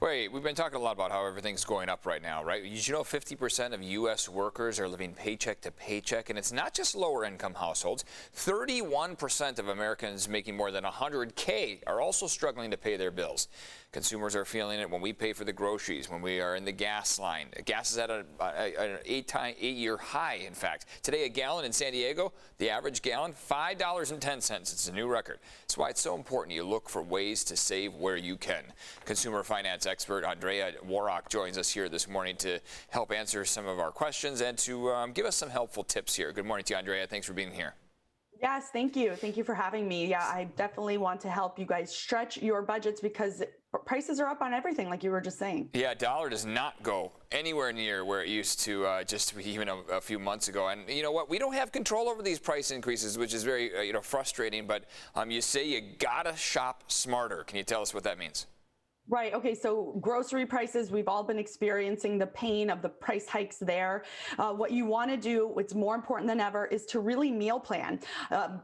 Wait, we've been talking a lot about how everything's going up right now, right? Did you know 50% of U.S. workers are living paycheck to paycheck? And it's not just lower income households. 31% of Americans making more than $100K are also struggling to pay their bills. Consumers are feeling it when we pay for the groceries, when we are in the gas line. Gas is at an 8-year high, in fact. Today, a gallon in San Diego, the average gallon, $5.10. It's a new record. That's why it's so important you look for ways to save where you can. Consumer finance expert Andrea Woroch joins us here this morning to help answer some of our questions and to give us some helpful tips here. Good morning to you, Andrea. Thanks for being here. Yes, thank you. Thank you for having me. Yeah, I definitely want to help you guys stretch your budgets because prices are up on everything, like you were just saying. Yeah, dollar does not go anywhere near where it used to just even a few months ago. And you know what? We don't have control over these price increases, which is very frustrating. But you say you gotta shop smarter. Can you tell us what that means? Right. Okay. So grocery prices, we've all been experiencing the pain of the price hikes there. What you want to do, what's more important than ever, is to really meal plan.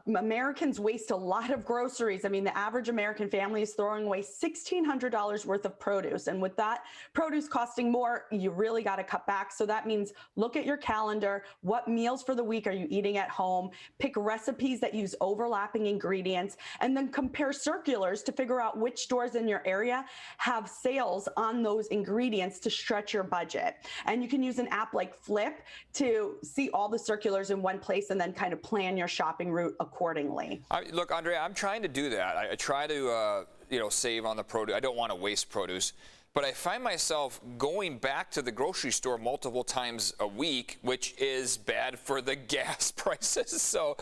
Americans waste a lot of groceries. I mean, the average American family is throwing away $1,600 worth of produce. And with that produce costing more, you really got to cut back. So that means look at your calendar. What meals for the week are you eating at home? Pick recipes that use overlapping ingredients, and then compare circulars to figure out which stores in your area have sales on those ingredients to stretch your budget. And you can use an app like Flip to see all the circulars in one place and then kind of plan your shopping route accordingly. Look, Andrea, I'm trying to do that. I try to, save on the produce. I don't want to waste produce. But I find myself going back to the grocery store multiple times a week, which is bad for the gas prices. So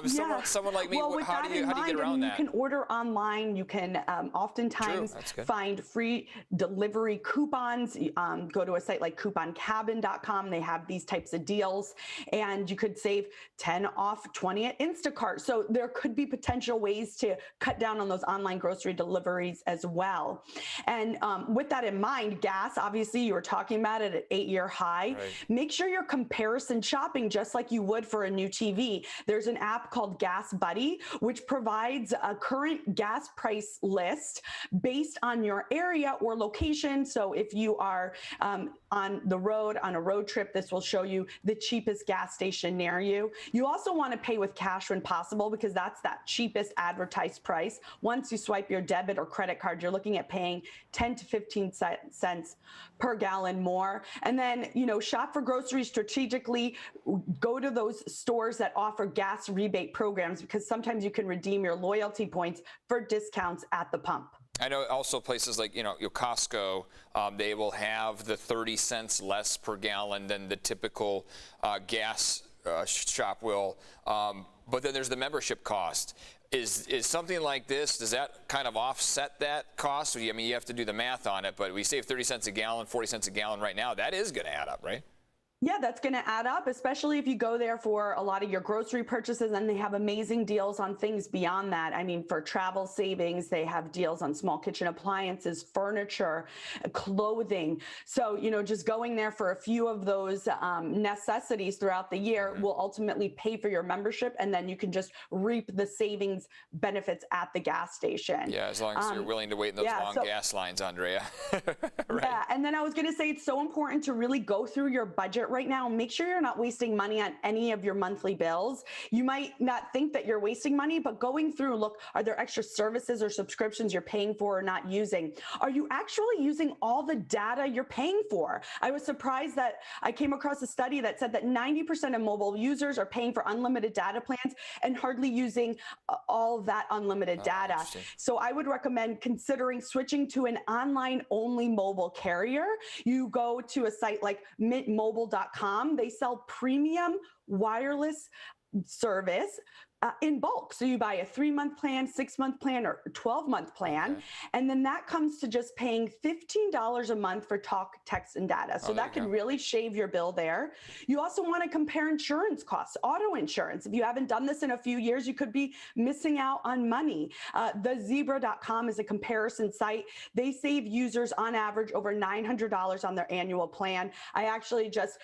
someone like me, how do you get around that? You can order online. You can oftentimes find free delivery coupons. Go to a site like couponcabin.com. They have these types of deals. And you could save 10 off 20 at Instacart. So there could be potential ways to cut down on those online grocery deliveries as well. And with that in mind, gas, obviously you were talking about it at 8-year high. Right. Make sure you're comparison shopping just like you would for a new TV. There's an app called Gas Buddy, which provides a current gas price list based on your area or location. So if you are on the road, on a road trip, this will show you the cheapest gas station near you. You also want to pay with cash when possible because that's that cheapest advertised price. Once you swipe your debit or credit card, you're looking at paying 10 to 15 cents per gallon more. And then, shop for groceries strategically. Go to those stores that offer gas rebate programs because sometimes you can redeem your loyalty points for discounts at the pump. I know also places like, your Costco, they will have the 30 cents less per gallon than the typical gas shop will. But then there's the membership cost. Is something like this, does that kind of offset that cost? I mean, you have to do the math on it, but we save 30 cents a gallon, 40 cents a gallon right now. That is going to add up, right? Yeah, that's going to add up, especially if you go there for a lot of your grocery purchases, and they have amazing deals on things beyond that. I mean, for travel savings, they have deals on small kitchen appliances, furniture, clothing. So, just going there for a few of those necessities throughout the year will ultimately pay for your membership, and then you can just reap the savings benefits at the gas station. Yeah, as long as you're willing to wait in those long gas lines, Andrea. Right. Yeah, and then I was going to say it's so important to really go through your budget right now. Make sure you're not wasting money on any of your monthly bills. You might not think that you're wasting money, but going through, look, are there extra services or subscriptions you're paying for or not using? Are you actually using all the data you're paying for? I was surprised that I came across a study that said that 90% of mobile users are paying for unlimited data plans and hardly using all of that unlimited data. So I would recommend considering switching to an online-only mobile carrier. You go to a site like mintmobile.com. They sell premium wireless service in bulk. So you buy a 3-month plan, 6-month plan, or 12-month plan. Okay. And then that comes to just paying $15 a month for talk, text, and data. So that can really shave your bill there. You also want to compare insurance costs, auto insurance. If you haven't done this in a few years, you could be missing out on money. TheZebra.com is a comparison site. They save users on average over $900 on their annual plan. I actually just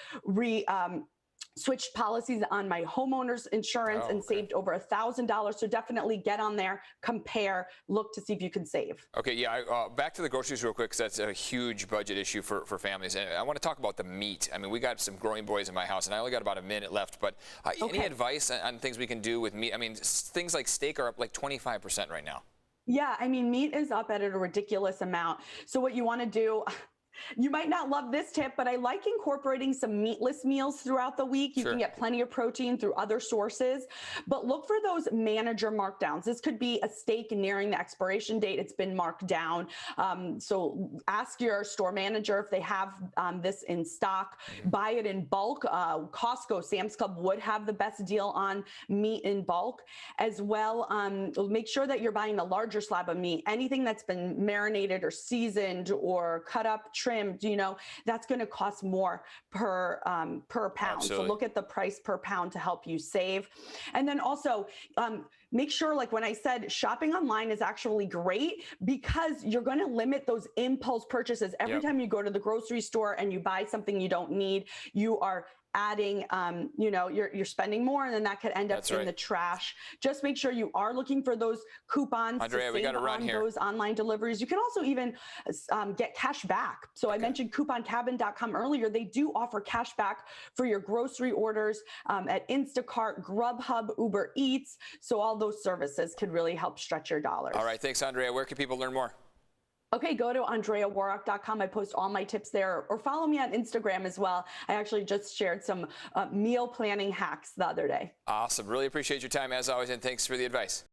switched policies on my homeowner's insurance and saved over $1,000. So definitely get on there, compare, look to see if you can save. Okay, yeah, back to the groceries real quick, because that's a huge budget issue for families. And I want to talk about the meat. I mean, we got some growing boys in my house, and I only got about a minute left, but any advice on things we can do with meat? I mean, things like steak are up like 25% right now. Yeah, I mean, meat is up at a ridiculous amount. So what you want to do, you might not love this tip, but I like incorporating some meatless meals throughout the week. You can get plenty of protein through other sources, but look for those manager markdowns. This could be a steak nearing the expiration date. It's been marked down. So ask your store manager if they have this in stock. Buy it in bulk. Costco, Sam's Club would have the best deal on meat in bulk as well. Make sure that you're buying the larger slab of meat. Anything that's been marinated or seasoned or cut up, trimmed, that's going to cost more per pound. Absolutely. So look at the price per pound to help you save. And then also make sure, like when I said, shopping online is actually great because you're going to limit those impulse purchases. Every time you go to the grocery store and you buy something you don't need, you are adding, you're spending more, and then that could end up in the trash. Just make sure you are looking for those coupons. Andrea, we got to run here. Those online deliveries. You can also even get cash back. So I mentioned couponcabin.com earlier. They do offer cash back for your grocery orders at Instacart, Grubhub, Uber Eats. So all those services could really help stretch your dollars. All right. Thanks, Andrea. Where can people learn more? Okay, go to AndreaWoroch.com. I post all my tips there, or follow me on Instagram as well. I actually just shared some meal planning hacks the other day. Awesome. Really appreciate your time as always, and thanks for the advice.